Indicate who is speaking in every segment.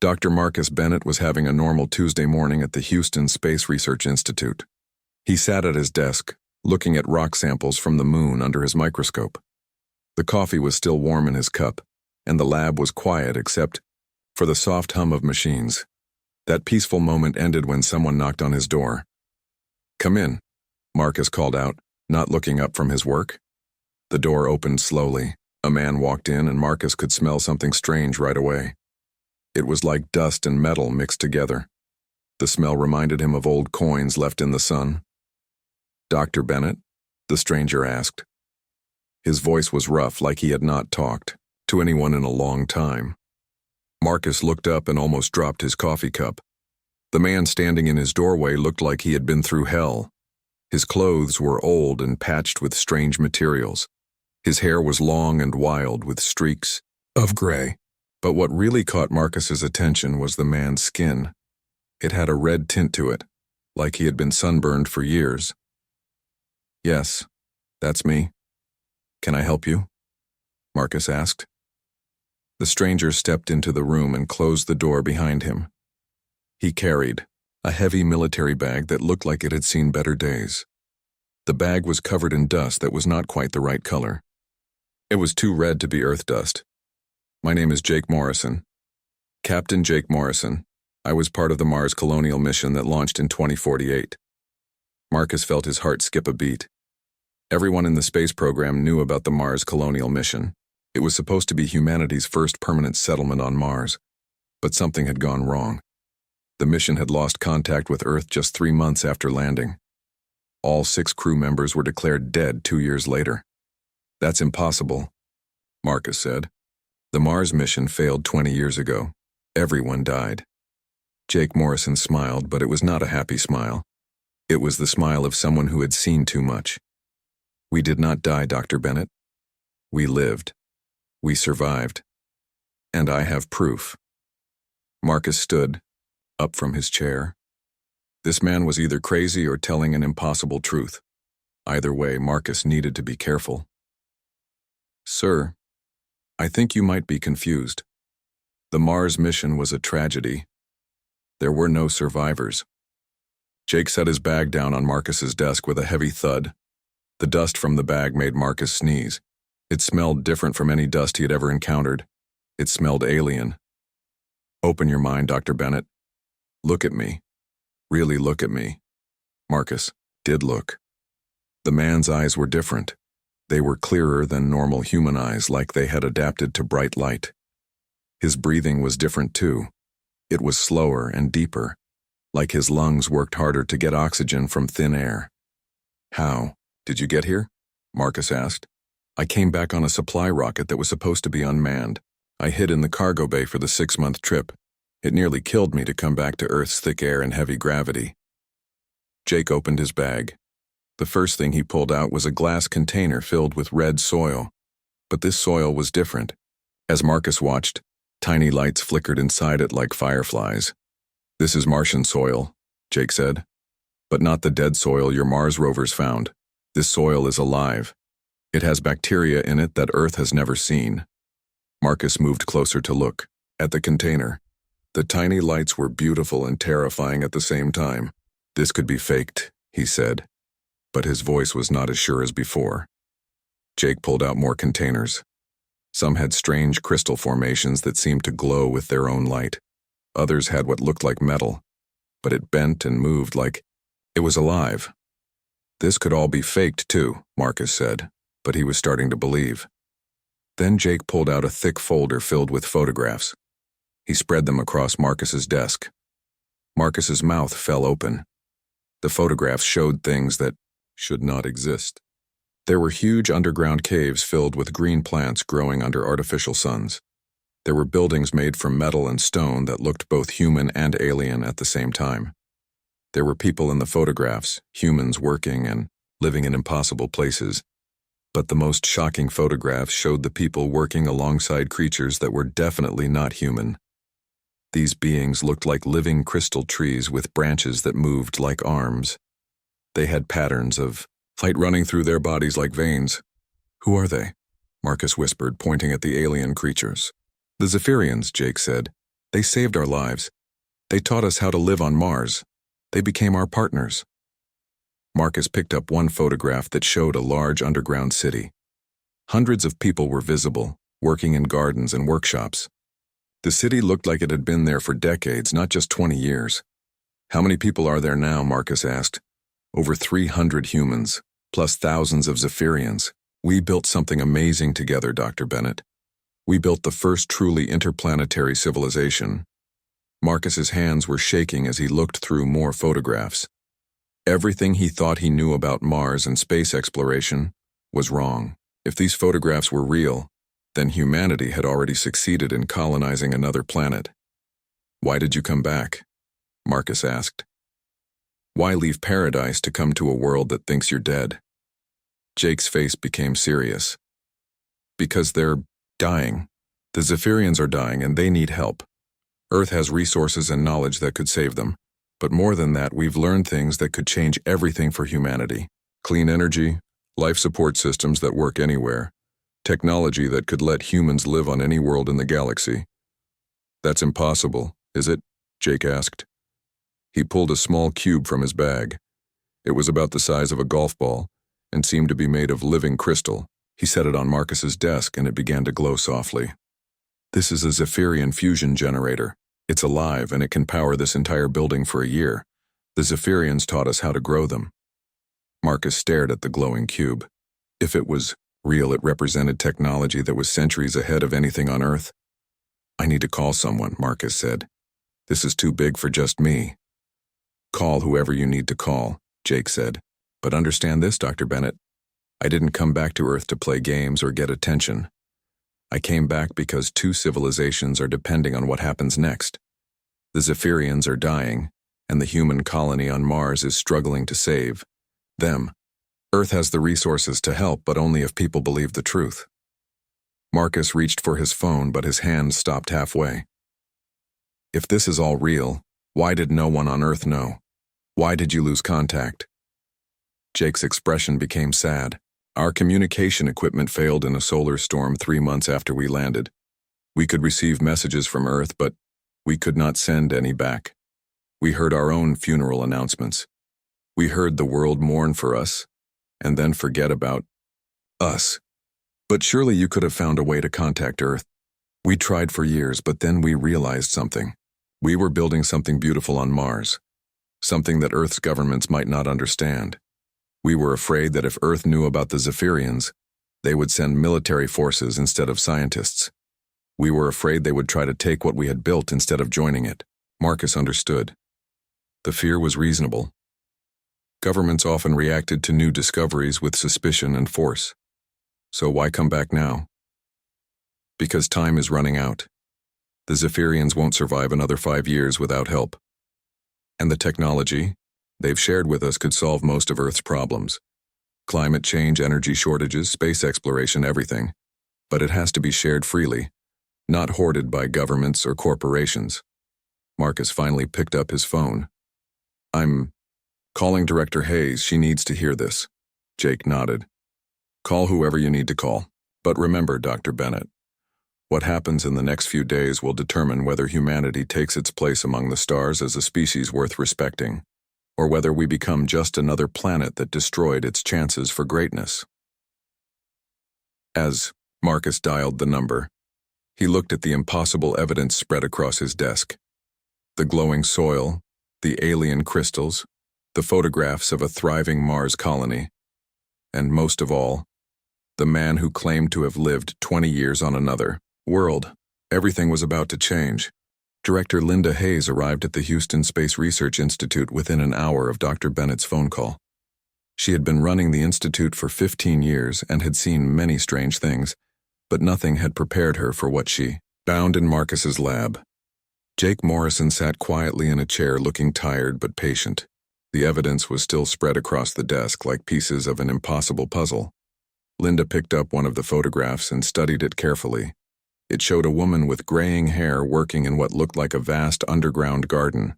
Speaker 1: Dr. Marcus Bennett was having a normal Tuesday morning at the Houston Space Research Institute. He sat at his desk, looking at rock samples from the moon under his microscope. The coffee was still warm in his cup, and the lab was quiet except for the soft hum of machines. That peaceful moment ended when someone knocked on his door. "Come in," Marcus called out, not looking up from his work. The door opened slowly. A man walked in, and Marcus could smell something strange right away. It was like dust and metal mixed together. The smell reminded him of old coins left in the sun. "Dr. Bennett?" the stranger asked. His voice was rough, like he had not talked to anyone in a long time. Marcus looked up and almost dropped his coffee cup. The man standing in his doorway looked like he had been through hell. His clothes were old and patched with strange materials. His hair was long and wild with streaks of gray. But what really caught Marcus's attention was the man's skin. It had a red tint to it, like he had been sunburned for years. "Yes, that's me. Can I help you?" Marcus asked. The stranger stepped into the room and closed the door behind him. He carried a heavy military bag that looked like it had seen better days. The bag was covered in dust that was not quite the right color. It was too red to be earth dust. "My name is Jake Morrison. Captain Jake Morrison. I was part of the Mars colonial mission that launched in 2048. Marcus felt his heart skip a beat. Everyone in the space program knew about the Mars colonial mission. It was supposed to be humanity's first permanent settlement on Mars, but something had gone wrong. The mission had lost contact with Earth just 3 months after landing. All 6 crew members were declared dead 2 years later. "That's impossible," Marcus said. "The Mars mission failed 20 years ago. Everyone died." Jake Morrison smiled, but it was not a happy smile. It was the smile of someone who had seen too much. "We did not die, Dr. Bennett. We lived. We survived. And I have proof." Marcus stood up from his chair. This man was either crazy or telling an impossible truth. Either way, Marcus needed to be careful. "Sir, I think you might be confused. The Mars mission was a tragedy. There were no survivors." Jake set his bag down on Marcus's desk with a heavy thud. The dust from the bag made Marcus sneeze. It smelled different from any dust he had ever encountered. It smelled alien. "Open your mind, Dr. Bennett. Look at me. Really look at me." Marcus did look. The man's eyes were different. They were clearer than normal human eyes, like they had adapted to bright light. His breathing was different too. It was slower and deeper, like his lungs worked harder to get oxygen from thin air. "How did you get here?" Marcus asked. "I came back on a supply rocket that was supposed to be unmanned. I hid in the cargo bay for the 6-month trip. It nearly killed me to come back to Earth's thick air and heavy gravity." Jake opened his bag. The first thing he pulled out was a glass container filled with red soil. But this soil was different. As Marcus watched, tiny lights flickered inside it like fireflies. "This is Martian soil," Jake said. "But not the dead soil your Mars rovers found. This soil is alive. It has bacteria in it that Earth has never seen." Marcus moved closer to look at the container. The tiny lights were beautiful and terrifying at the same time. "This could be faked," he said. But his voice was not as sure as before. Jake pulled out more containers. Some had strange crystal formations that seemed to glow with their own light. Others had what looked like metal, but it bent and moved like it was alive. "This could all be faked too," Marcus said, but he was starting to believe. Then Jake pulled out a thick folder filled with photographs. He spread them across Marcus's desk. Marcus's mouth fell open. The photographs showed things that should not exist. There were huge underground caves filled with green plants growing under artificial suns. There were buildings made from metal and stone that looked both human and alien at the same time. There were people in the photographs, humans working and living in impossible places. But the most shocking photographs showed the people working alongside creatures that were definitely not human. These beings looked like living crystal trees with branches that moved like arms. They had patterns of light running through their bodies like veins. "Who are they?" Marcus whispered, pointing at the alien creatures. "The Zephyrians," Jake said. They saved our lives. They taught us how to live on Mars. They became our partners. Marcus picked up one photograph that showed a large underground city. Hundreds of people were visible, working in gardens and workshops. The city looked like it had been there for decades, not just 20 years. How many people are there now? Marcus asked. Over 300 humans, plus thousands of Zephyrians. We built something amazing together, Dr. Bennett. We built the first truly interplanetary civilization. Marcus's hands were shaking as he looked through more photographs. Everything he thought he knew about Mars and space exploration was wrong. If these photographs were real, then humanity had already succeeded in colonizing another planet. Why did you come back? Marcus asked. Why leave paradise to come to a world that thinks you're dead? Jake's face became serious. Because they're dying. The Zephyrians are dying and they need help. Earth has resources and knowledge that could save them. But more than that, we've learned things that could change everything for humanity. Clean energy, life support systems that work anywhere, technology that could let humans live on any world in the galaxy. That's impossible, is it? Jake asked. He pulled a small cube from his bag. It was about the size of a golf ball and seemed to be made of living crystal. He set it on Marcus's desk and it began to glow softly. This is a Zephyrian fusion generator. It's alive and it can power this entire building for a year. The Zephyrians taught us how to grow them. Marcus stared at the glowing cube. If it was real, it represented technology that was centuries ahead of anything on Earth. I need to call someone, Marcus said. This is too big for just me. Call whoever you need to call, Jake said. But understand this, Dr. Bennett. I didn't come back to Earth to play games or get attention. I came back because two civilizations are depending on what happens next. The Zephyrians are dying, and the human colony on Mars is struggling to save them. Earth has the resources to help, but only if people believe the truth. Marcus reached for his phone, but his hand stopped halfway. If this is all real, why did no one on Earth know? Why did you lose contact? Jake's expression became sad. Our communication equipment failed in a solar storm 3 months after we landed. We could receive messages from Earth, but we could not send any back. We heard our own funeral announcements. We heard the world mourn for us, and then forget about us. But surely you could have found a way to contact Earth. We tried for years, but then we realized something. We were building something beautiful on Mars, something that Earth's governments might not understand. We were afraid that if Earth knew about the Zephyrians, they would send military forces instead of scientists. We were afraid they would try to take what we had built instead of joining it. Marcus understood. The fear was reasonable. Governments often reacted to new discoveries with suspicion and force. So why come back now? Because time is running out. The Zephyrians won't survive another 5 years without help. And the technology they've shared with us could solve most of Earth's problems. Climate change, energy shortages, space exploration, everything. But it has to be shared freely, not hoarded by governments or corporations. Marcus finally picked up his phone. I'm calling Director Hayes. She needs to hear this. Jake nodded. Call whoever you need to call. But remember, Dr. Bennett, what happens in the next few days will determine whether humanity takes its place among the stars as a species worth respecting, or whether we become just another planet that destroyed its chances for greatness. As Marcus dialed the number, he looked at the impossible evidence spread across his desk. The glowing soil, the alien crystals, the photographs of a thriving Mars colony, and most of all, the man who claimed to have lived 20 years on another world. Everything was about to change. Director Linda Hayes arrived at the Houston Space Research Institute within an hour of Dr. Bennett's phone call. She had been running the institute for 15 years and had seen many strange things, but nothing had prepared her for what she found in Marcus's lab. Jake Morrison sat quietly in a chair looking tired but patient. The evidence was still spread across the desk like pieces of an impossible puzzle. Linda picked up one of the photographs and studied it carefully. It showed a woman with graying hair working in what looked like a vast underground garden.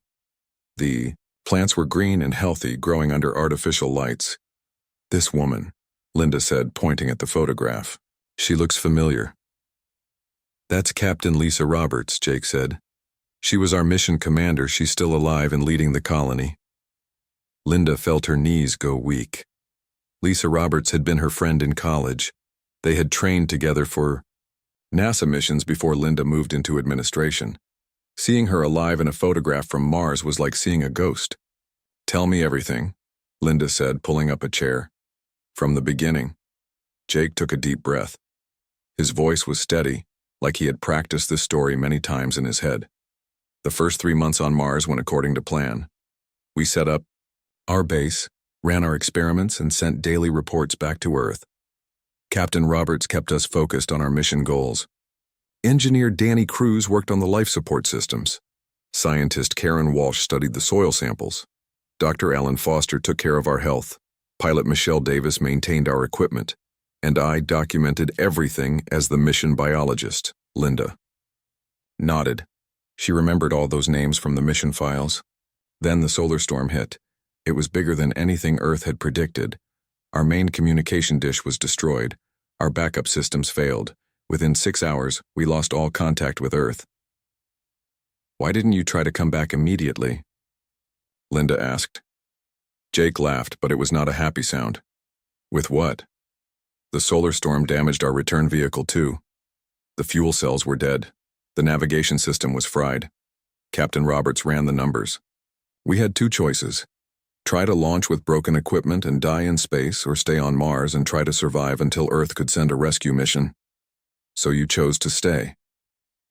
Speaker 1: The plants were green and healthy, growing under artificial lights. This woman, Linda said, pointing at the photograph. She looks familiar. That's Captain Lisa Roberts, Jake said. She was our mission commander. She's still alive and leading the colony. Linda felt her knees go weak. Lisa Roberts had been her friend in college. They had trained together for NASA missions before Linda moved into administration. Seeing her alive in a photograph from Mars was like seeing a ghost. "Tell me everything," Linda said, pulling up a chair. "From the beginning." Jake took a deep breath. His voice was steady, like he had practiced this story many times in his head. The first 3 months on Mars went according to plan. We set up our base, ran our experiments, and sent daily reports back to Earth. Captain Roberts kept us focused on our mission goals. Engineer Danny Cruz worked on the life support systems. Scientist Karen Walsh studied the soil samples. Dr. Alan Foster took care of our health. Pilot Michelle Davis maintained our equipment. And I documented everything as the mission biologist. Linda nodded. She remembered all those names from the mission files. Then the solar storm hit. It was bigger than anything Earth had predicted. Our main communication dish was destroyed. Our backup systems failed. Within 6 hours, we lost all contact with Earth. "Why didn't you try to come back immediately?" Linda asked. Jake laughed, but it was not a happy sound. "With what?" "The solar storm damaged our return vehicle too. The fuel cells were dead. The navigation system was fried." Captain Roberts ran the numbers. "We had 2 choices. Try to launch with broken equipment and die in space, or stay on Mars and try to survive until Earth could send a rescue mission. So you chose to stay.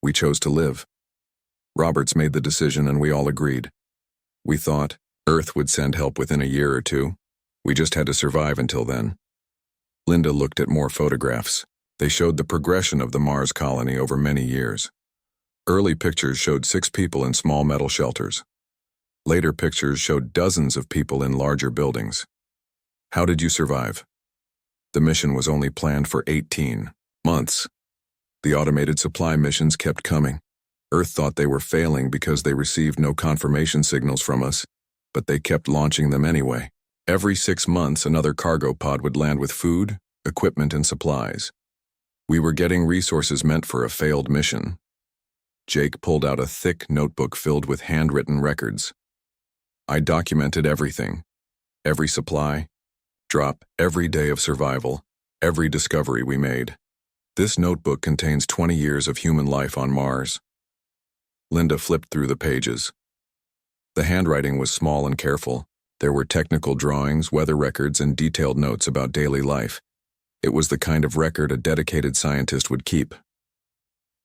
Speaker 1: We chose to live." Roberts made the decision and we all agreed. We thought Earth would send help within a year or 2. We just had to survive until then. Linda looked at more photographs. They showed the progression of the Mars colony over many years. Early pictures showed 6 people in small metal shelters. Later pictures showed dozens of people in larger buildings. "How did you survive?" The mission was only planned for 18 months. The automated supply missions kept coming. Earth thought they were failing because they received no confirmation signals from us, but they kept launching them anyway. Every 6 months, another cargo pod would land with food, equipment, and supplies. We were getting resources meant for a failed mission. Jake pulled out a thick notebook filled with handwritten records. I documented everything. Every supply, drop, every day of survival, every discovery we made. This notebook contains 20 years of human life on Mars. Linda flipped through the pages. The handwriting was small and careful. There were technical drawings, weather records, and detailed notes about daily life. It was the kind of record a dedicated scientist would keep.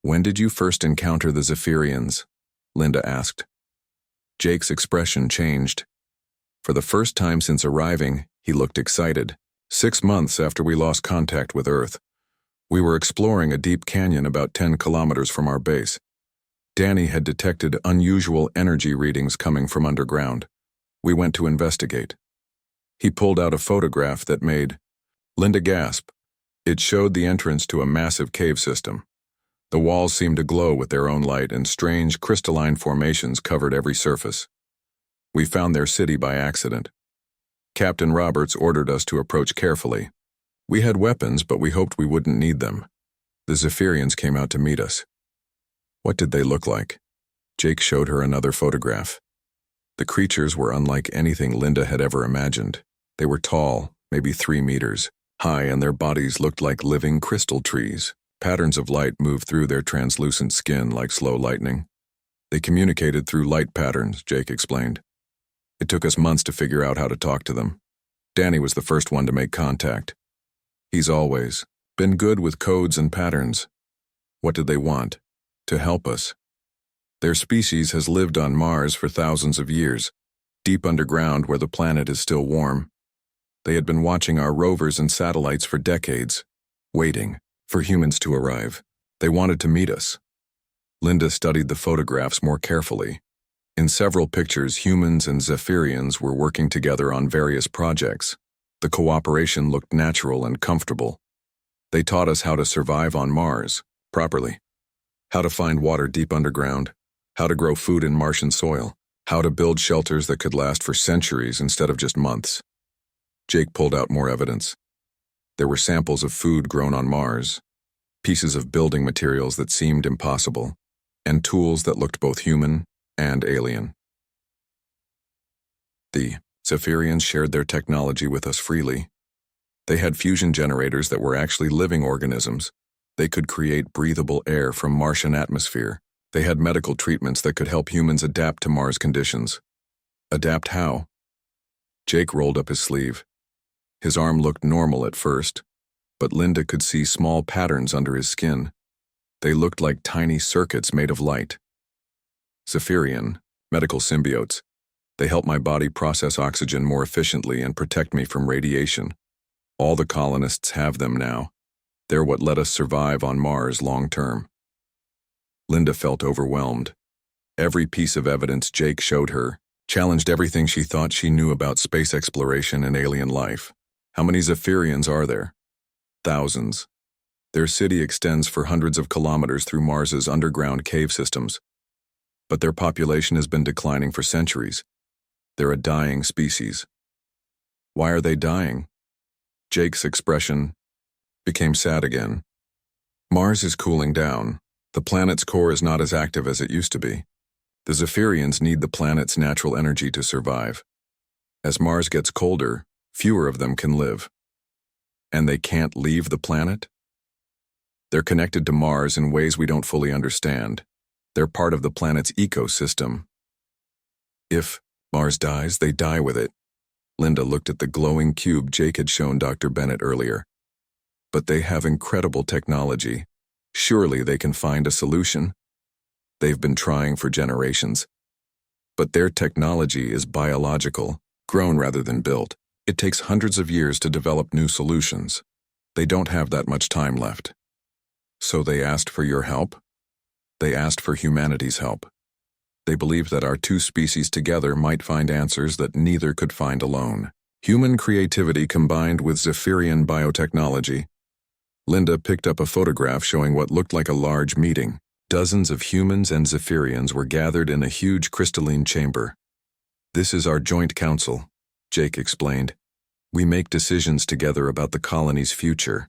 Speaker 1: "When did you first encounter the Zephyrians?" Linda asked. Jake's expression changed. For the first time since arriving, he looked excited. 6 months after we lost contact with Earth. We were exploring a deep canyon about 10 kilometers from our base. Danny had detected unusual energy readings coming from underground. We went to investigate. He pulled out a photograph that made Linda gasp. It showed the entrance to a massive cave system. The walls seemed to glow with their own light, and strange crystalline formations covered every surface. We found their city by accident. Captain Roberts ordered us to approach carefully. We had weapons, but we hoped we wouldn't need them. The Zephyrians came out to meet us. What did they look like? Jake showed her another photograph. The creatures were unlike anything Linda had ever imagined. They were tall, maybe 3 meters, high, and their bodies looked like living crystal trees. Patterns of light moved through their translucent skin like slow lightning. They communicated through light patterns, Jake explained. It took us months to figure out how to talk to them. Danny was the first one to make contact. He's always been good with codes and patterns. What did they want? To help us. Their species has lived on Mars for thousands of years, deep underground where the planet is still warm. They had been watching our rovers and satellites for decades, waiting for humans to arrive. They wanted to meet us. Linda studied the photographs more carefully. In several pictures, humans and Zephyrians were working together on various projects. The cooperation looked natural and comfortable. They taught us how to survive on Mars, properly. How to find water deep underground. How to grow food in Martian soil. How to build shelters that could last for centuries instead of just months. Jake pulled out more evidence. There were samples of food grown on Mars, pieces of building materials that seemed impossible, and tools that looked both human and alien. The Zephyrians shared their technology with us freely. They had fusion generators that were actually living organisms. They could create breathable air from Martian atmosphere. They had medical treatments that could help humans adapt to Mars conditions. Adapt how? Jake rolled up his sleeve. His arm looked normal at first, but Linda could see small patterns under his skin. They looked like tiny circuits made of light. Zephyrian, medical symbiotes. They help my body process oxygen more efficiently and protect me from radiation. All the colonists have them now. They're what let us survive on Mars long term. Linda felt overwhelmed. Every piece of evidence Jake showed her challenged everything she thought she knew about space exploration and alien life. How many Zephyrians are there? Thousands. Their city extends for hundreds of kilometers through Mars's underground cave systems. But their population has been declining for centuries. They're a dying species. Why are they dying? Jake's expression became sad again. Mars is cooling down. The planet's core is not as active as it used to be. The Zephyrians need the planet's natural energy to survive. As Mars gets colder, fewer of them can live. And they can't leave the planet? They're connected to Mars in ways we don't fully understand. They're part of the planet's ecosystem. If Mars dies, they die with it. Linda looked at the glowing cube Jake had shown Dr. Bennett earlier. But they have incredible technology. Surely they can find a solution. They've been trying for generations. But their technology is biological, grown rather than built. It takes hundreds of years to develop new solutions. They don't have that much time left. So they asked for your help? They asked for humanity's help. They believed that our two species together might find answers that neither could find alone. Human creativity combined with Zephyrian biotechnology. Linda picked up a photograph showing what looked like a large meeting. Dozens of humans and Zephyrians were gathered in a huge crystalline chamber. This is our joint council, Jake explained. We make decisions together about the colony's future.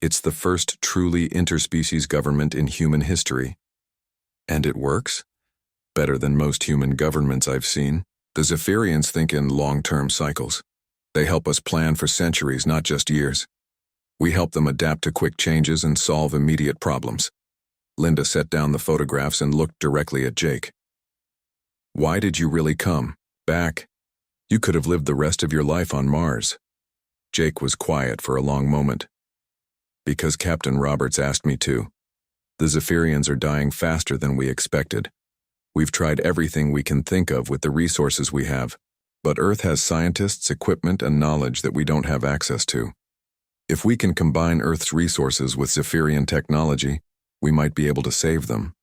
Speaker 1: It's the first truly interspecies government in human history. And it works? Better than most human governments I've seen. The Zephyrians think in long-term cycles. They help us plan for centuries, not just years. We help them adapt to quick changes and solve immediate problems. Linda set down the photographs and looked directly at Jake. Why did you really come back? You could have lived the rest of your life on Mars. Jake was quiet for a long moment. Because Captain Roberts asked me to. The Zephyrians are dying faster than we expected. We've tried everything we can think of with the resources we have, but Earth has scientists, equipment, and knowledge that we don't have access to. If we can combine Earth's resources with Zephyrian technology, we might be able to save them.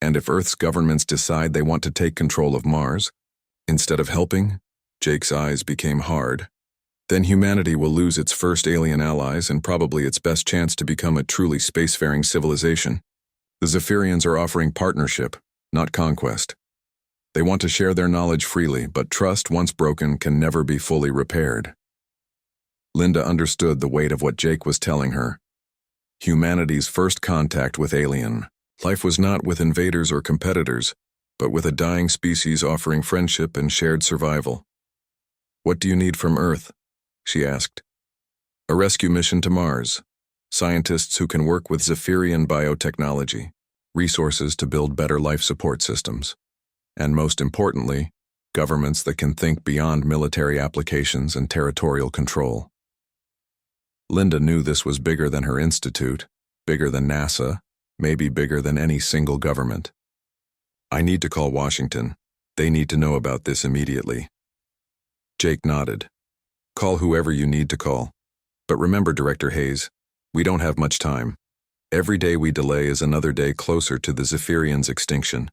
Speaker 1: And if Earth's governments decide they want to take control of Mars, instead of helping, Jake's eyes became hard, then humanity will lose its first alien allies and probably its best chance to become a truly spacefaring civilization. The Zephyrians are offering partnership, not conquest. They want to share their knowledge freely, but trust once broken can never be fully repaired. Linda understood the weight of what Jake was telling her. Humanity's first contact with alien life was not with invaders or competitors, but with a dying species offering friendship and shared survival. What do you need from Earth? She asked. A rescue mission to Mars, scientists who can work with Zephyrian biotechnology, resources to build better life support systems, and most importantly, governments that can think beyond military applications and territorial control. Linda knew this was bigger than her institute, bigger than NASA, maybe bigger than any single government. I need to call Washington. They need to know about this immediately. Jake nodded. Call whoever you need to call. But remember, Director Hayes, we don't have much time. Every day we delay is another day closer to the Zephyrians' extinction.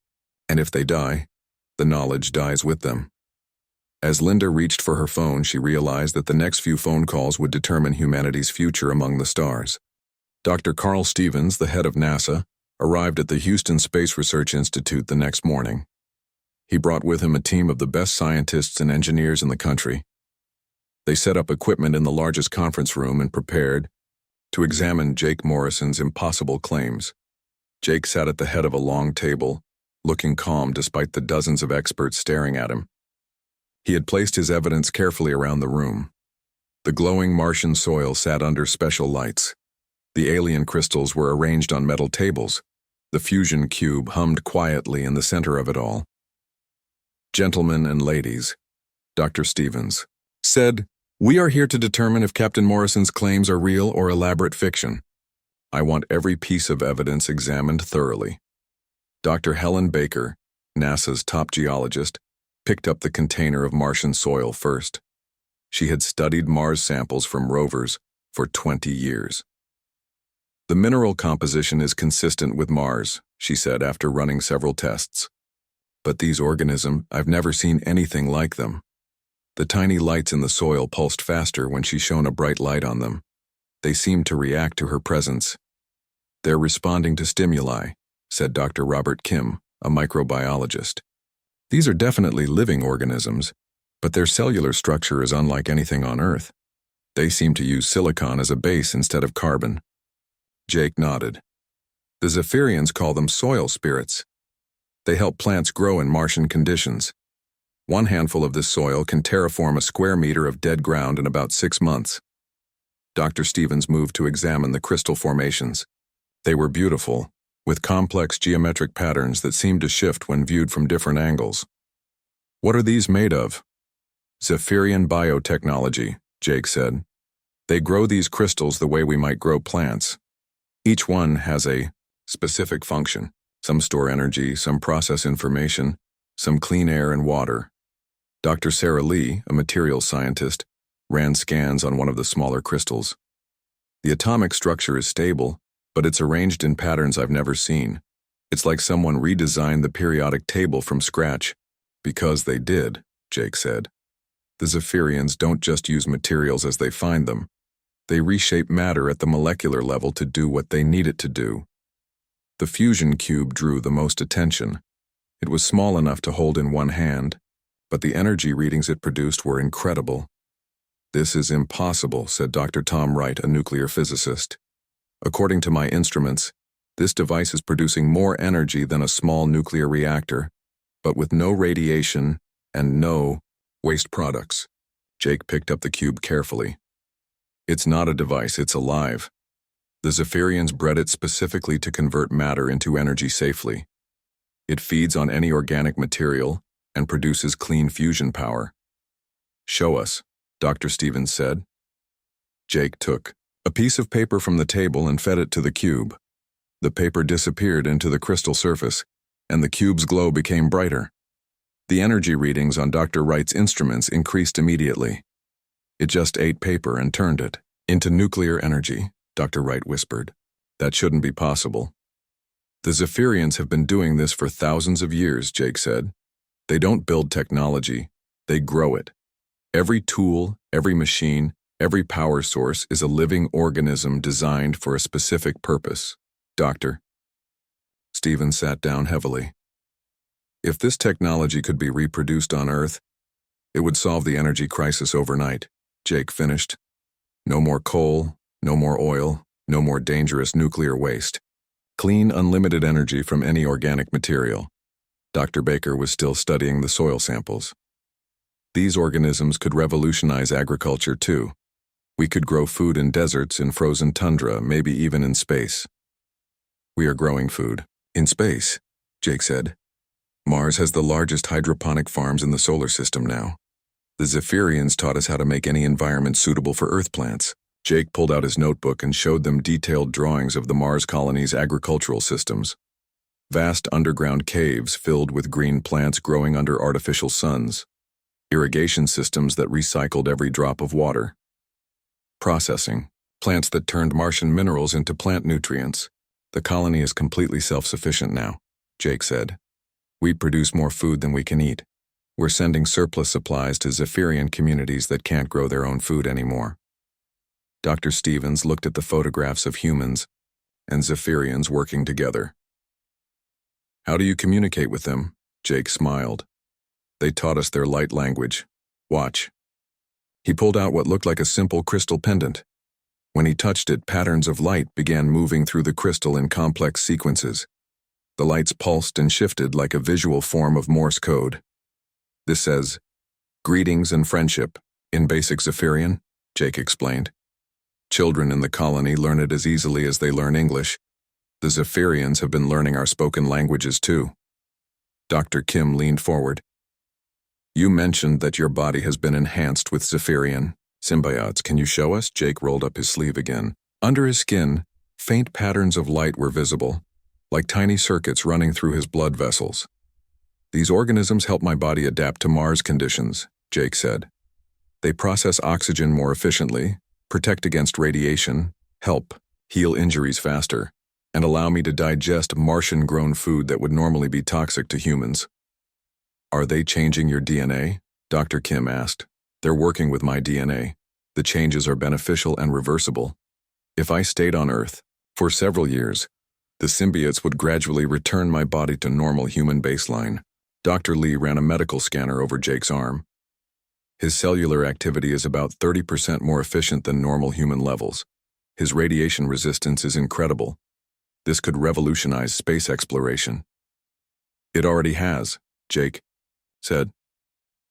Speaker 1: And if they die, the knowledge dies with them. As Linda reached for her phone, she realized that the next few phone calls would determine humanity's future among the stars. Dr. Carl Stevens, the head of NASA, arrived at the Houston Space Research Institute the next morning. He brought with him a team of the best scientists and engineers in the country. They set up equipment in the largest conference room and prepared to examine Jake Morrison's impossible claims. Jake sat at the head of a long table, looking calm despite the dozens of experts staring at him. He had placed his evidence carefully around the room. The glowing Martian soil sat under special lights. The alien crystals were arranged on metal tables. The fusion cube hummed quietly in the center of it all. "Gentlemen and ladies," Dr. Stevens said, "we are here to determine if Captain Morrison's claims are real or elaborate fiction. I want every piece of evidence examined thoroughly." Dr. Helen Baker, NASA's top geologist, picked up the container of Martian soil first. She had studied Mars samples from rovers for 20 years. "The mineral composition is consistent with Mars," she said after running several tests. "But these organisms, I've never seen anything like them." The tiny lights in the soil pulsed faster when she shone a bright light on them. They seemed to react to her presence. "They're responding to stimuli," said Dr. Robert Kim, a microbiologist. "These are definitely living organisms, but their cellular structure is unlike anything on Earth. They seem to use silicon as a base instead of carbon." Jake nodded. "The Zephyrians call them soil spirits. They help plants grow in Martian conditions. One handful of this soil can terraform a square meter of dead ground in about 6 months." Dr. Stevens moved to examine the crystal formations. They were beautiful, with complex geometric patterns that seemed to shift when viewed from different angles. "What are these made of?" "Zephyrian biotechnology," Jake said. "They grow these crystals the way we might grow plants. Each one has a specific function. Some store energy, some process information, some clean air and water." Dr. Sarah Lee, a materials scientist, ran scans on one of the smaller crystals. "The atomic structure is stable, but it's arranged in patterns I've never seen. It's like someone redesigned the periodic table from scratch." "Because they did," Jake said. "The Zephyrians don't just use materials as they find them. They reshape matter at the molecular level to do what they need it to do." The fusion cube drew the most attention. It was small enough to hold in one hand, but the energy readings it produced were incredible. "This is impossible," said Dr. Tom Wright, a nuclear physicist. "According to my instruments, this device is producing more energy than a small nuclear reactor, but with no radiation and no waste products." Jake picked up the cube carefully. "It's not a device, it's alive. The Zephyrians bred it specifically to convert matter into energy safely. It feeds on any organic material and produces clean fusion power." "Show us," Dr. Stevens said. Jake took a piece of paper from the table and fed it to the cube. The paper disappeared into the crystal surface, and the cube's glow became brighter. The energy readings on Dr. Wright's instruments increased immediately. "It just ate paper and turned it into nuclear energy," Dr. Wright whispered. "That shouldn't be possible." "The Zephyrians have been doing this for thousands of years," Jake said. "They don't build technology, they grow it. Every tool, every machine, every power source is a living organism designed for a specific purpose." "Doctor." Stevens sat down heavily. "If this technology could be reproduced on Earth, it would solve the energy crisis overnight," Jake finished. "No more coal, no more oil, no more dangerous nuclear waste. Clean, unlimited energy from any organic material." Dr. Baker was still studying the soil samples. "These organisms could revolutionize agriculture too. We could grow food in deserts, in frozen tundra, maybe even in space." "We are growing food in space," Jake said. "Mars has the largest hydroponic farms in the solar system now. The Zephyrians taught us how to make any environment suitable for Earth plants." Jake pulled out his notebook and showed them detailed drawings of the Mars colony's agricultural systems. Vast underground caves filled with green plants growing under artificial suns. Irrigation systems that recycled every drop of water. Processing. Plants that turned Martian minerals into plant nutrients. "The colony is completely self-sufficient now," Jake said. "We produce more food than we can eat. We're sending surplus supplies to Zephyrian communities that can't grow their own food anymore." Dr. Stevens looked at the photographs of humans and Zephyrians working together. "How do you communicate with them?" Jake smiled. "They taught us their light language. Watch." He pulled out what looked like a simple crystal pendant. When he touched it, patterns of light began moving through the crystal in complex sequences. The lights pulsed and shifted like a visual form of Morse code. This says, "Greetings and friendship," in basic Zephyrian, Jake explained. Children in the colony learn it as easily as they learn English. The Zephyrians have been learning our spoken languages too. Dr. Kim leaned forward. You mentioned that your body has been enhanced with Zephyrian symbiotes. Can you show us? Jake rolled up his sleeve again. Under his skin, faint patterns of light were visible, like tiny circuits running through his blood vessels. These organisms help my body adapt to Mars conditions, Jake said. They process oxygen more efficiently, protect against radiation, help heal injuries faster, and allow me to digest Martian-grown food that would normally be toxic to humans. Are they changing your DNA? Dr. Kim asked. They're working with my DNA. The changes are beneficial and reversible. If I stayed on Earth for several years, the symbiotes would gradually return my body to normal human baseline. Dr. Lee ran a medical scanner over Jake's arm. His cellular activity is about 30% more efficient than normal human levels. His radiation resistance is incredible. This could revolutionize space exploration. It already has, Jake said.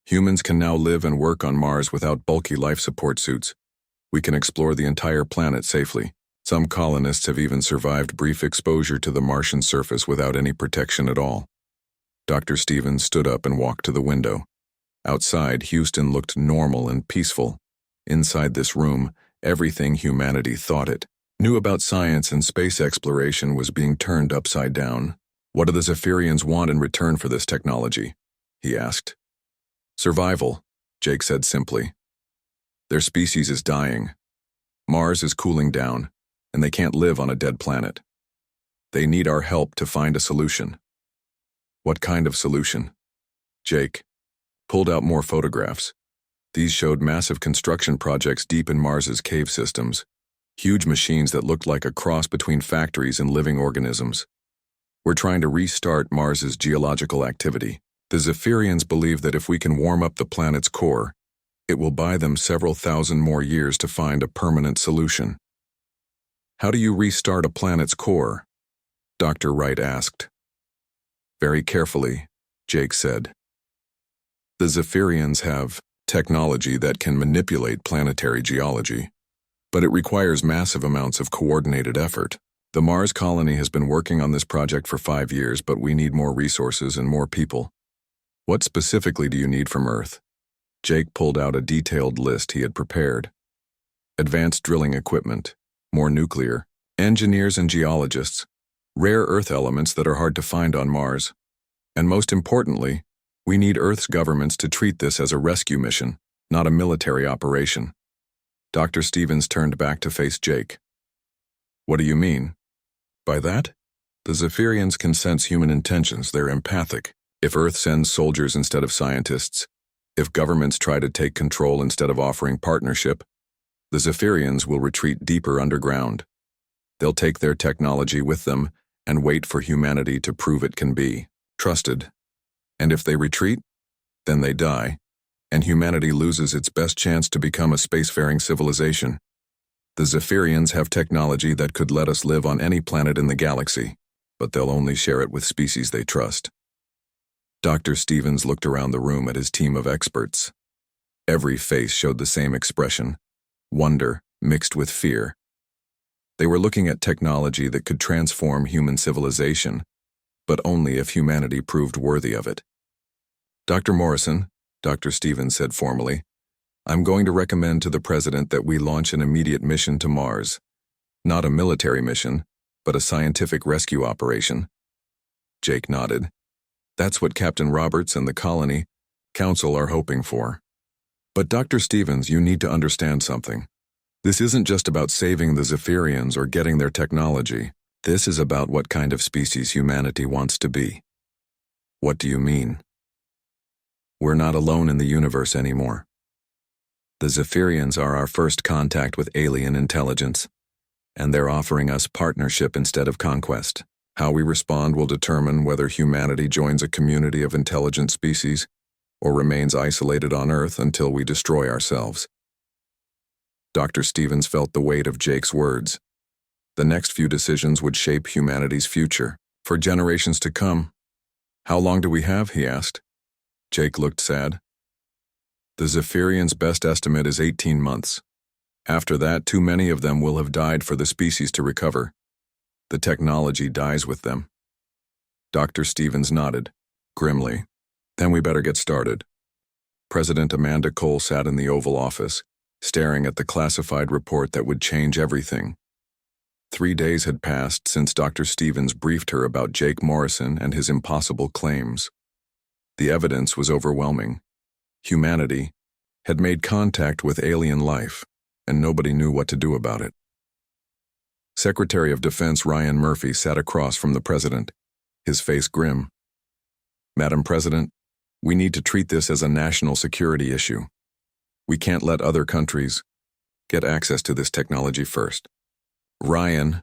Speaker 1: Humans can now live and work on Mars without bulky life support suits. We can explore the entire planet safely. Some colonists have even survived brief exposure to the Martian surface without any protection at all. Dr. Stevens stood up and walked to the window. Outside, Houston looked normal and peaceful. Inside this room, everything humanity thought it knew about science and space exploration was being turned upside down. What do the Zephyrians want in return for this technology? He asked. Survival, Jake said simply. Their species is dying. Mars is cooling down, and they can't live on a dead planet. They need our help to find a solution. What kind of solution? Jake pulled out more photographs. These showed massive construction projects deep in Mars's cave systems, huge machines that looked like a cross between factories and living organisms. We're trying to restart Mars's geological activity. The Zephyrians believe that if we can warm up the planet's core, it will buy them several thousand more years to find a permanent solution. How do you restart a planet's core? Dr. Wright asked. Very carefully, Jake said. The Zephyrians have technology that can manipulate planetary geology, but it requires massive amounts of coordinated effort. The Mars colony has been working on this project for 5 years, but we need more resources and more people. What specifically do you need from Earth? Jake pulled out a detailed list he had prepared. Advanced drilling equipment, more nuclear, engineers and geologists, rare Earth elements that are hard to find on Mars. And most importantly, we need Earth's governments to treat this as a rescue mission, not a military operation. Dr. Stevens turned back to face Jake. What do you mean? By that? The Zephyrians can sense human intentions. They're empathic. If Earth sends soldiers instead of scientists, if governments try to take control instead of offering partnership, the Zephyrians will retreat deeper underground. They'll take their technology with them and wait for humanity to prove it can be trusted. And if they retreat, then they die, and humanity loses its best chance to become a spacefaring civilization. The Zephyrians have technology that could let us live on any planet in the galaxy, but they'll only share it with species they trust. Dr. Stevens looked around the room at his team of experts. Every face showed the same expression, wonder mixed with fear. They were looking at technology that could transform human civilization, but only if humanity proved worthy of it. Dr. Morrison, Dr. Stevens said formally, I'm going to recommend to the President that we launch an immediate mission to Mars. Not a military mission, but a scientific rescue operation. Jake nodded. That's what Captain Roberts and the Colony Council are hoping for. But Dr. Stevens, you need to understand something. This isn't just about saving the Zephyrians or getting their technology. This is about what kind of species humanity wants to be. What do you mean? We're not alone in the universe anymore. The Zephyrians are our first contact with alien intelligence, and they're offering us partnership instead of conquest. How we respond will determine whether humanity joins a community of intelligent species or remains isolated on Earth until we destroy ourselves. Dr. Stevens felt the weight of Jake's words. The next few decisions would shape humanity's future. For generations to come. How long do we have? He asked. Jake looked sad. The Zephyrians' best estimate is 18 months. After that, too many of them will have died for the species to recover. The technology dies with them. Dr. Stevens nodded, grimly. Then we better get started. President Amanda Cole sat in the Oval Office, staring at the classified report that would change everything. 3 days had passed since Dr. Stevens briefed her about Jake Morrison and his impossible claims. The evidence was overwhelming. Humanity had made contact with alien life, and nobody knew what to do about it. Secretary of Defense Ryan Murphy sat across from the president, his face grim. Madam President, we need to treat this as a national security issue. We can't let other countries get access to this technology first. Ryan,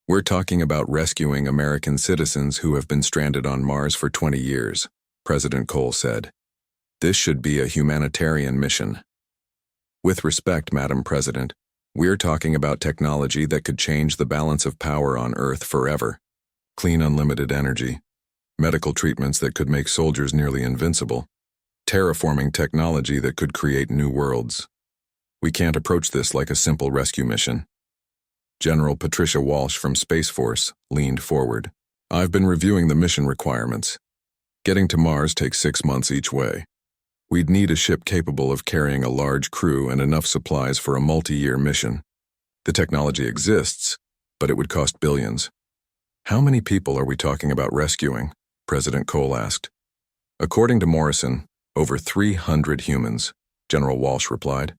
Speaker 1: we're talking about rescuing American citizens who have been stranded on Mars for 20 years, President Cole said. This should be a humanitarian mission. With respect, Madam President, we're talking about technology that could change the balance of power on Earth forever. Clean unlimited energy, medical treatments that could make soldiers nearly invincible, terraforming technology that could create new worlds. We can't approach this like a simple rescue mission. General Patricia Walsh from Space Force leaned forward. I've been reviewing the mission requirements. Getting to Mars takes 6 months each way. We'd need a ship capable of carrying a large crew and enough supplies for a multi-year mission. The technology exists, but it would cost billions. How many people are we talking about rescuing? President Cole asked. According to Morrison, over 300 humans, General Walsh replied,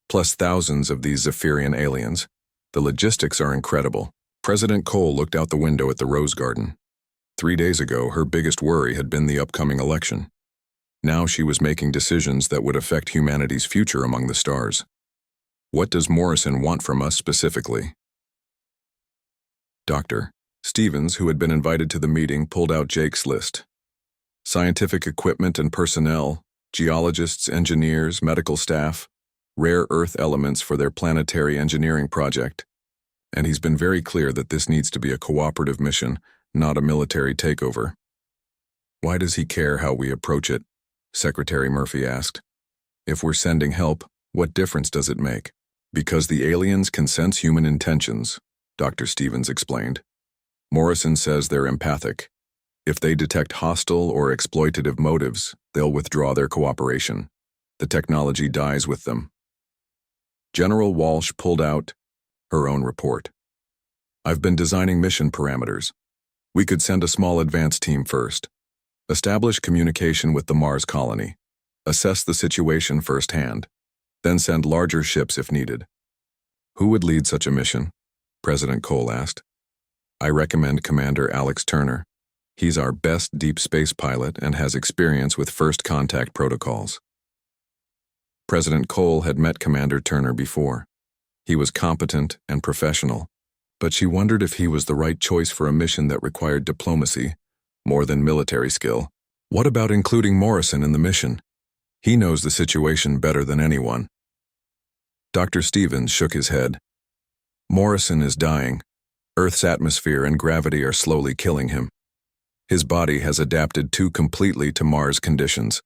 Speaker 1: plus thousands of these Zephyrian aliens. The logistics are incredible. President Cole looked out the window at the Rose Garden. 3 days ago, her biggest worry had been the upcoming election. Now she was making decisions that would affect humanity's future among the stars. What does Morrison want from us specifically? Dr. Stevens, who had been invited to the meeting, pulled out Jake's list. Scientific equipment and personnel, geologists, engineers, medical staff, rare earth elements for their planetary engineering project. And he's been very clear that this needs to be a cooperative mission, not a military takeover. Why does he care how we approach it? Secretary Murphy asked. If we're sending help, what difference does it make? Because the aliens can sense human intentions, Dr. Stevens explained. Morrison says they're empathic. If they detect hostile or exploitative motives, they'll withdraw their cooperation. The technology dies with them. General Walsh pulled out her own report. I've been designing mission parameters. We could send a small advance team first. Establish communication with the Mars colony. Assess the situation firsthand. Then send larger ships if needed. Who would lead such a mission? President Cole asked. I recommend Commander Alex Turner. He's our best deep space pilot and has experience with first contact protocols. President Cole had met Commander Turner before. He was competent and professional, but she wondered if he was the right choice for a mission that required diplomacy more than military skill. What about including Morrison in the mission? He knows the situation better than anyone. Dr. Stevens shook his head. Morrison is dying. Earth's atmosphere and gravity are slowly killing him. His body has adapted too completely to Mars conditions.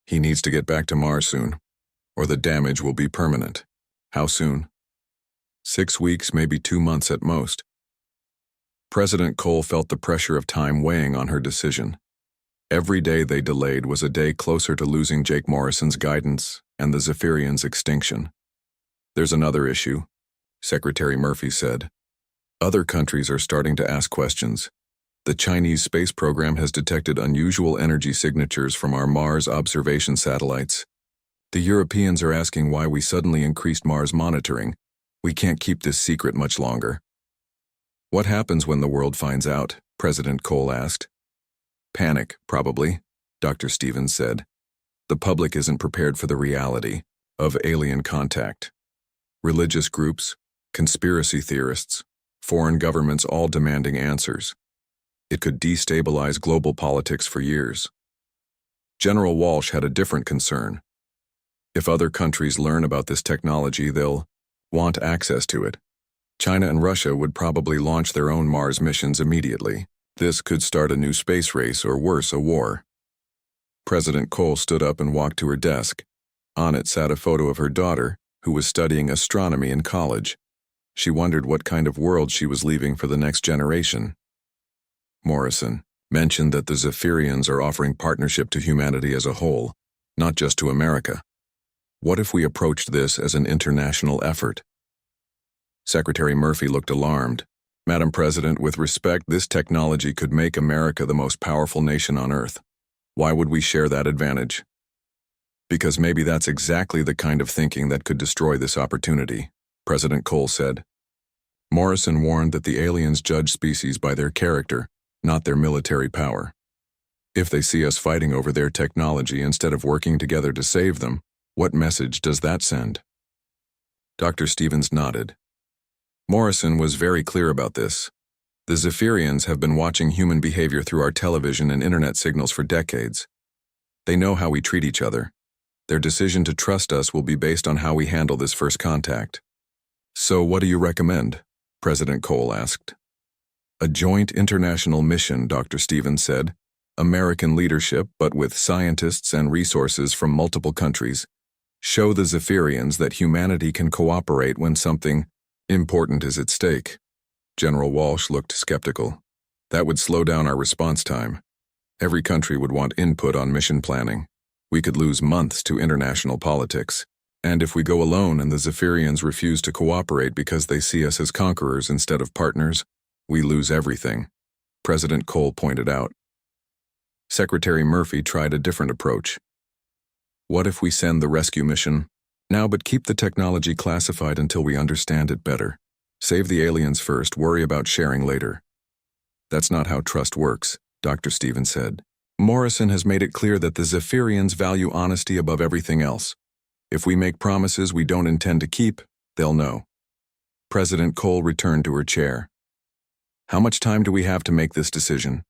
Speaker 1: He needs to get back to Mars soon, or the damage will be permanent. How soon? 6 weeks, maybe 2 months at most. President Cole felt the pressure of time weighing on her decision. Every day they delayed was a day closer to losing Jake Morrison's guidance and the Zephyrians' extinction. There's another issue, Secretary Murphy said. Other countries are starting to ask questions. The Chinese space program has detected unusual energy signatures from our Mars observation satellites. The Europeans are asking why we suddenly increased Mars monitoring. We can't keep this secret much longer. What happens when the world finds out? President Cole asked. Panic, probably, Dr. Stevens said. The public isn't prepared for the reality of alien contact. Religious groups, conspiracy theorists, foreign governments all demanding answers. It could destabilize global politics for years. General Walsh had a different concern. If other countries learn about this technology, they'll want access to it. China and Russia would probably launch their own Mars missions immediately. This could start a new space race or worse, a war. President Cole stood up and walked to her desk. On it sat a photo of her daughter, who was studying astronomy in college. She wondered what kind of world she was leaving for the next generation. Morrison mentioned that the Zephyrians are offering partnership to humanity as a whole, not just to America. What if we approached this as an international effort? Secretary Murphy looked alarmed. Madam President, with respect, this technology could make America the most powerful nation on Earth. Why would we share that advantage? Because maybe that's exactly the kind of thinking that could destroy this opportunity, President Cole said. Morrison warned that the aliens judge species by their character, not their military power. If they see us fighting over their technology instead of working together to save them, what message does that send? Dr. Stevens nodded. Morrison was very clear about this. The Zephyrians have been watching human behavior through our television and internet signals for decades. They know how we treat each other. Their decision to trust us will be based on how we handle this first contact. So what do you recommend? President Cole asked. A joint international mission, Dr. Stevens said. American leadership, but with scientists and resources from multiple countries. Show the Zephyrians that humanity can cooperate when something important is at stake. General Walsh looked skeptical. That would slow down our response time. Every country would want input on mission planning. We could lose months to international politics. And if we go alone and the Zephyrians refuse to cooperate because they see us as conquerors instead of partners, we lose everything, President Cole pointed out. Secretary Murphy tried a different approach. What if we send the rescue mission now, but keep the technology classified until we understand it better? Save the aliens first, worry about sharing later. That's not how trust works, Dr. Stevens said. Morrison has made it clear that the Zephyrians value honesty above everything else. If we make promises we don't intend to keep, they'll know. President Cole returned to her chair. How much time do we have to make this decision?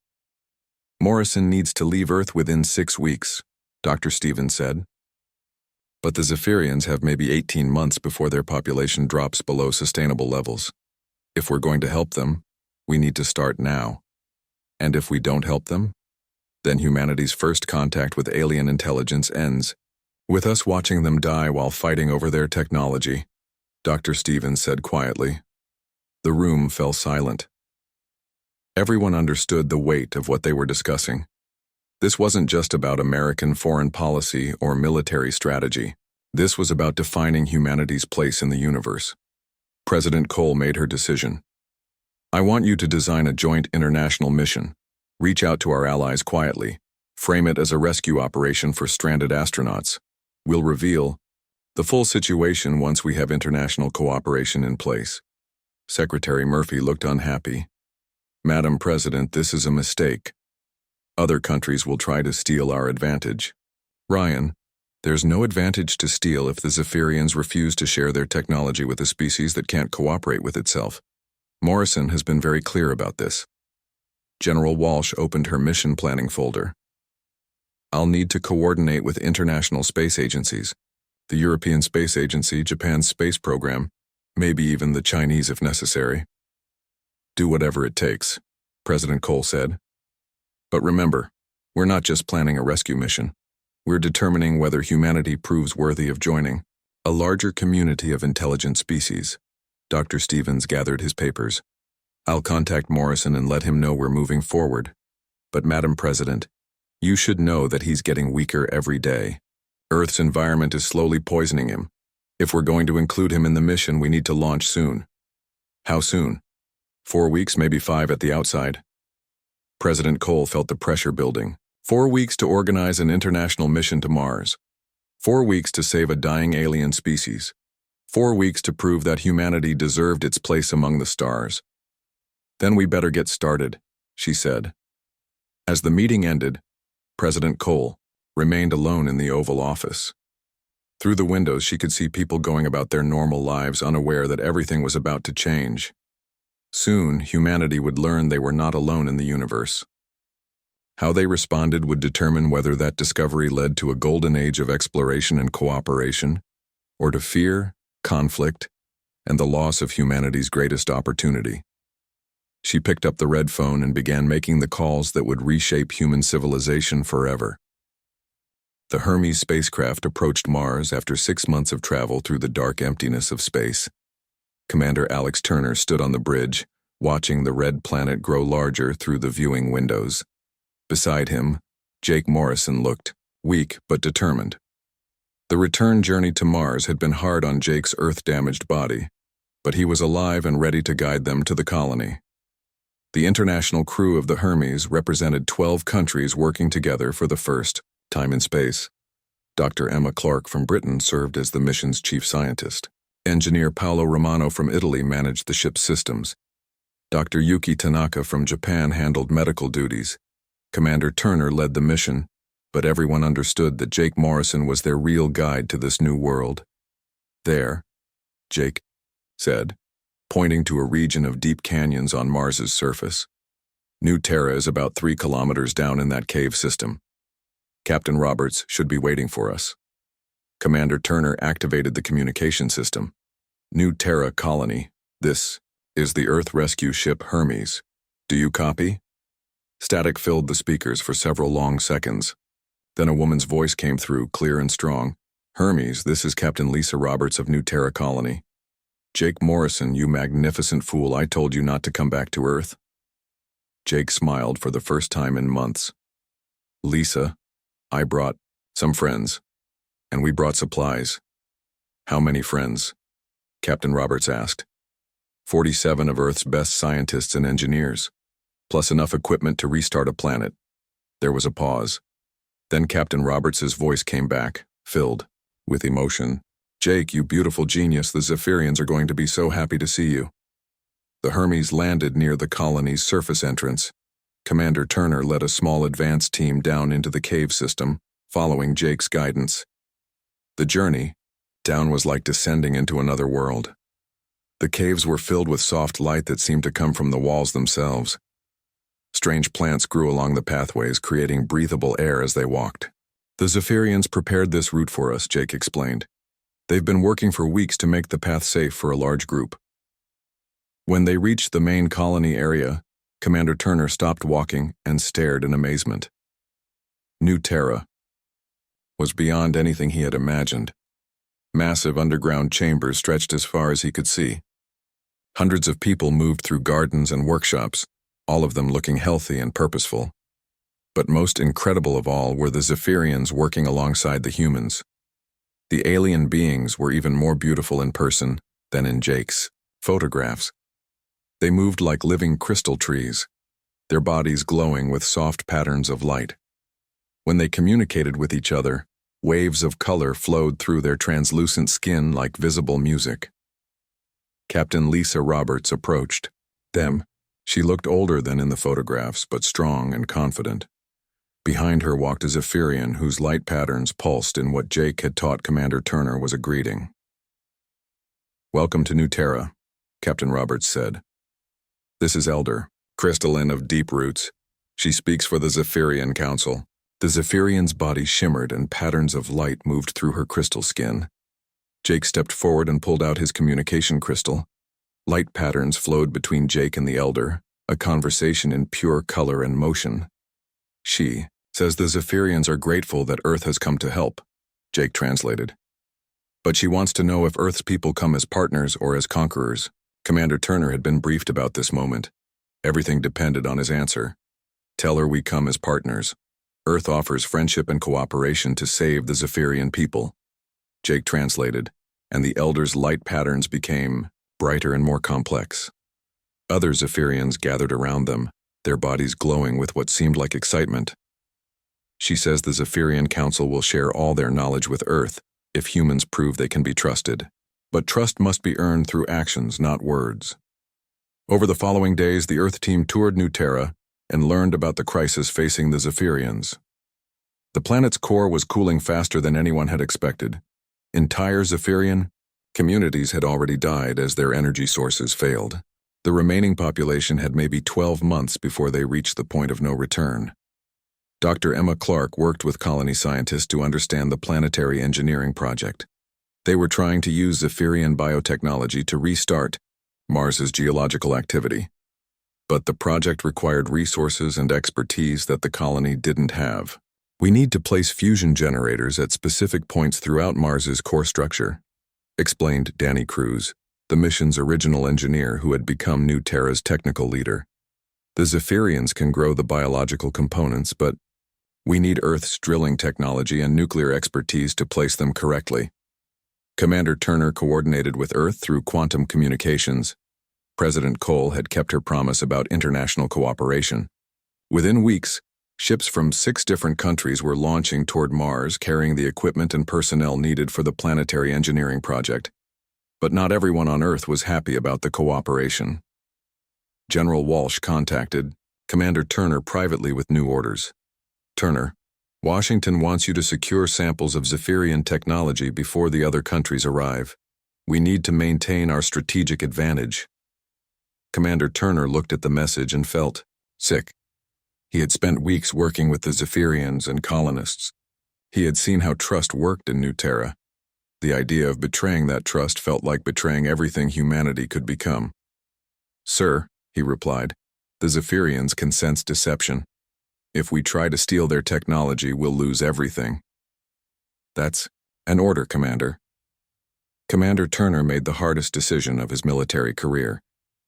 Speaker 1: Morrison needs to leave Earth within 6 weeks, Dr. Stevens said. But the Zephyrians have maybe 18 months before their population drops below sustainable levels. If we're going to help them, we need to start now. And if we don't help them, then humanity's first contact with alien intelligence ends, with us watching them die while fighting over their technology, Dr. Stevens said quietly. The room fell silent. Everyone understood the weight of what they were discussing. This wasn't just about American foreign policy or military strategy. This was about defining humanity's place in the universe. President Cole made her decision. I want you to design a joint international mission. Reach out to our allies quietly. Frame it as a rescue operation for stranded astronauts. We'll reveal the full situation once we have international cooperation in place. Secretary Murphy looked unhappy. Madam President, this is a mistake. Other countries will try to steal our advantage. Ryan, there's no advantage to steal if the Zephyrians refuse to share their technology with a species that can't cooperate with itself. Morrison has been very clear about this. General Walsh opened her mission planning folder. I'll need to coordinate with international space agencies, the European Space Agency, Japan's space program, maybe even the Chinese if necessary. Do whatever it takes, President Cole said. But remember, we're not just planning a rescue mission. We're determining whether humanity proves worthy of joining a larger community of intelligent species. Dr. Stevens gathered his papers. I'll contact Morrison and let him know we're moving forward. But Madam President, you should know that he's getting weaker every day. Earth's environment is slowly poisoning him. If we're going to include him in the mission, we need to launch soon. How soon? 4 weeks, maybe 5 at the outside. President Cole felt the pressure building. 4 weeks to organize an international mission to Mars. 4 weeks to save a dying alien species. 4 weeks to prove that humanity deserved its place among the stars. Then we better get started, she said. As the meeting ended, President Cole remained alone in the Oval Office. Through the windows, she could see people going about their normal lives, unaware that everything was about to change. Soon, humanity would learn they were not alone in the universe. How they responded would determine whether that discovery led to a golden age of exploration and cooperation, or to fear, conflict, and the loss of humanity's greatest opportunity. She picked up the red phone and began making the calls that would reshape human civilization forever. The Hermes spacecraft approached Mars after 6 months of travel through the dark emptiness of space. Commander Alex Turner stood on the bridge, watching the red planet grow larger through the viewing windows. Beside him, Jake Morrison looked, weak but determined. The return journey to Mars had been hard on Jake's Earth-damaged body, but he was alive and ready to guide them to the colony. The international crew of the Hermes represented 12 countries working together for the first time in space. Dr. Emma Clark from Britain served as the mission's chief scientist. Engineer Paolo Romano from Italy managed the ship's systems. Dr. Yuki Tanaka from Japan handled medical duties. Commander Turner led the mission, but everyone understood that Jake Morrison was their real guide to this new world. There, Jake said, pointing to a region of deep canyons on Mars's surface. New Terra is about 3 kilometers down in that cave system. Captain Roberts should be waiting for us. Commander Turner activated the communication system. New Terra colony, this is the Earth rescue ship Hermes. Do you copy? Static filled the speakers for several long seconds. Then a woman's voice came through, clear and strong. Hermes, this is Captain Lisa Roberts of New Terra colony. Jake Morrison, you magnificent fool, I told you not to come back to Earth. Jake smiled for the first time in months. Lisa, I brought some friends, and we brought supplies. How many friends? Captain Roberts asked. 47 of Earth's best scientists and engineers, plus enough equipment to restart a planet. There was a pause. Then Captain Roberts's voice came back, filled with emotion. Jake, you beautiful genius, the Zephyrians are going to be so happy to see you. The Hermes landed near the colony's surface entrance. Commander Turner led a small advance team down into the cave system, following Jake's guidance. The journey down was like descending into another world. The caves were filled with soft light that seemed to come from the walls themselves. Strange plants grew along the pathways, creating breathable air as they walked. The Zephyrians prepared this route for us, Jake explained. They've been working for weeks to make the path safe for a large group. When they reached the main colony area, Commander Turner stopped walking and stared in amazement. New Terra was beyond anything he had imagined. Massive underground chambers stretched as far as he could see. Hundreds of people moved through gardens and workshops, all of them looking healthy and purposeful. But most incredible of all were the Zephyrians working alongside the humans. The alien beings were even more beautiful in person than in Jake's photographs. They moved like living crystal trees, their bodies glowing with soft patterns of light. When they communicated with each other, waves of color flowed through their translucent skin like visible music. Captain Lisa Roberts approached them. She looked older than in the photographs, but strong and confident. Behind her walked a Zephyrian whose light patterns pulsed in what Jake had taught Commander Turner was a greeting. Welcome to New Terra, Captain Roberts said. This is Elder, crystalline of deep roots. She speaks for the Zephyrian Council. The Zephyrian's body shimmered and patterns of light moved through her crystal skin. Jake stepped forward and pulled out his communication crystal. Light patterns flowed between Jake and the Elder, a conversation in pure color and motion. She says the Zephyrians are grateful that Earth has come to help, Jake translated. But she wants to know if Earth's people come as partners or as conquerors. Commander Turner had been briefed about this moment. Everything depended on his answer. Tell her we come as partners. Earth offers friendship and cooperation to save the Zephyrian people. Jake translated, and the Elder's light patterns became brighter and more complex. Other Zephyrians gathered around them, their bodies glowing with what seemed like excitement. She says the Zephyrian Council will share all their knowledge with Earth if humans prove they can be trusted. But trust must be earned through actions, not words. Over the following days, the Earth team toured New Terra and learned about the crisis facing the Zephyrians. The planet's core was cooling faster than anyone had expected. Entire Zephyrian communities had already died as their energy sources failed. The remaining population had maybe 12 months before they reached the point of no return. Dr. Emma Clark worked with colony scientists to understand the planetary engineering project. They were trying to use Zephyrian biotechnology to restart Mars's geological activity. But the project required resources and expertise that the colony didn't have. We need to place fusion generators at specific points throughout Mars's core structure, explained Danny Cruz, the mission's original engineer who had become New Terra's technical leader. The Zephyrians can grow the biological components, but we need Earth's drilling technology and nuclear expertise to place them correctly. Commander Turner coordinated with Earth through quantum communications. President Cole had kept her promise about international cooperation. Within weeks, ships from 6 different countries were launching toward Mars carrying the equipment and personnel needed for the planetary engineering project. But not everyone on Earth was happy about the cooperation. General Walsh contacted Commander Turner privately with new orders. Turner, Washington wants you to secure samples of Zephyrian technology before the other countries arrive. We need to maintain our strategic advantage. Commander Turner looked at the message and felt sick. He had spent weeks working with the Zephyrians and colonists. He had seen how trust worked in New Terra. The idea of betraying that trust felt like betraying everything humanity could become. Sir, he replied, the Zephyrians can sense deception. If we try to steal their technology, we'll lose everything. That's an order, Commander. Commander Turner made the hardest decision of his military career.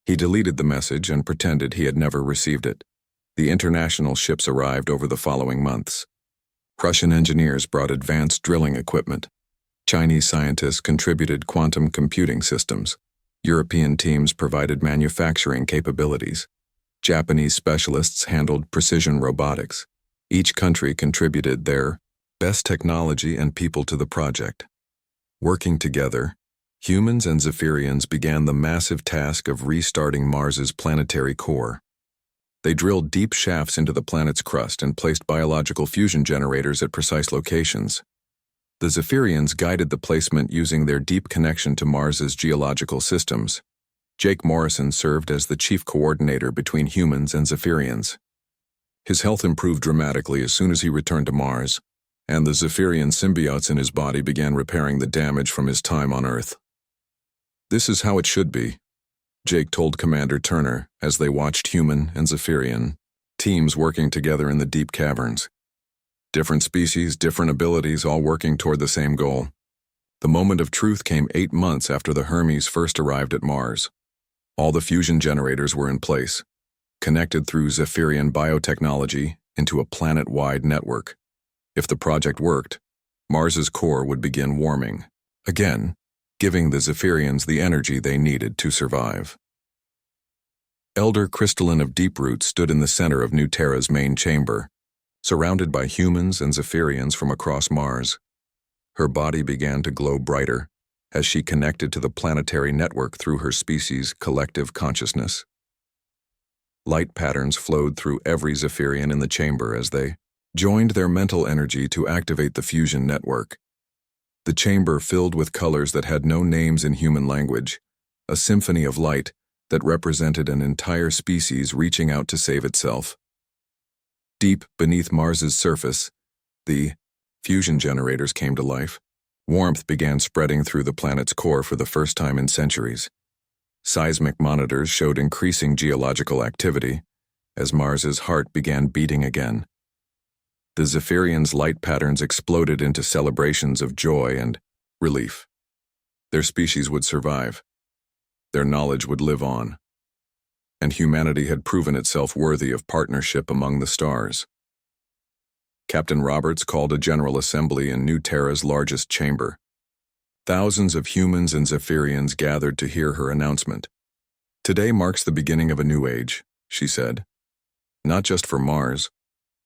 Speaker 1: He deleted the message and pretended he had never received it. The international ships arrived over the following months. Prussian engineers brought advanced drilling equipment. Chinese scientists contributed quantum computing systems. European teams provided manufacturing capabilities. Japanese specialists handled precision robotics. Each country contributed their best technology and people to the project. Working together, humans and Zephyrians began the massive task of restarting Mars's planetary core. They drilled deep shafts into the planet's crust and placed biological fusion generators at precise locations. The Zephyrians guided the placement using their deep connection to Mars's geological systems. Jake Morrison served as the chief coordinator between humans and Zephyrians. His health improved dramatically as soon as he returned to Mars, and the Zephyrian symbiotes in his body began repairing the damage from his time on Earth. This is how it should be, Jake told Commander Turner as they watched human and Zephyrian teams working together in the deep caverns. Different species, different abilities, all working toward the same goal. The moment of truth came 8 months after the Hermes first arrived at Mars. All the fusion generators were in place, connected through Zephyrian biotechnology into a planet-wide network. If the project worked, Mars's core would begin warming, again, giving the Zephyrians the energy they needed to survive. Elder Crystalline of Deeproot stood in the center of New Terra's main chamber, surrounded by humans and Zephyrians from across Mars. Her body began to glow brighter as she connected to the planetary network through her species' collective consciousness. Light patterns flowed through every Zephyrian in the chamber as they joined their mental energy to activate the fusion network. The chamber filled with colors that had no names in human language, a symphony of light that represented an entire species reaching out to save itself. Deep beneath Mars's surface, the fusion generators came to life. Warmth began spreading through the planet's core for the first time in centuries. Seismic monitors showed increasing geological activity as Mars's heart began beating again. The Zephyrians' light patterns exploded into celebrations of joy and relief. Their species would survive. Their knowledge would live on. And humanity had proven itself worthy of partnership among the stars. Captain Roberts called a general assembly in New Terra's largest chamber. Thousands of humans and Zephyrians gathered to hear her announcement. Today marks the beginning of a new age, she said. Not just for Mars,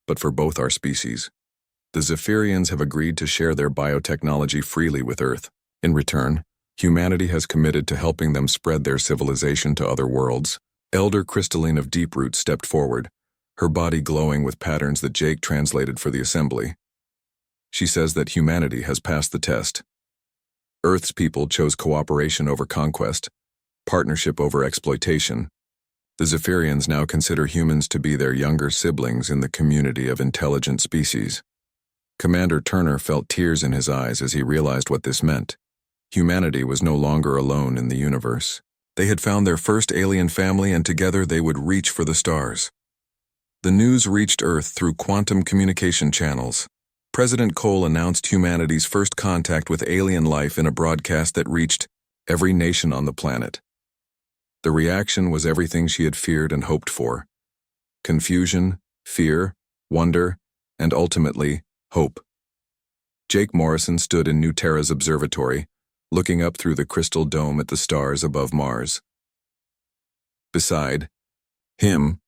Speaker 1: but for both our species. The Zephyrians have agreed to share their biotechnology freely with Earth. In return, humanity has committed to helping them spread their civilization to other worlds. Elder Crystalline of Deeproot stepped forward, her body glowing with patterns that Jake translated for the assembly. She says that humanity has passed the test. Earth's people chose cooperation over conquest, partnership over exploitation. The Zephyrians now consider humans to be their younger siblings in the community of intelligent species. Commander Turner felt tears in his eyes as he realized what this meant. Humanity was no longer alone in the universe. They had found their first alien family, and together they would reach for the stars. The news reached Earth through quantum communication channels. President Cole announced humanity's first contact with alien life in a broadcast that reached every nation on the planet. The reaction was everything she had feared and hoped for: confusion, fear, wonder, and ultimately, hope. Jake Morrison stood in New Terra's observatory, looking up through the crystal dome at the stars above Mars. Beside him,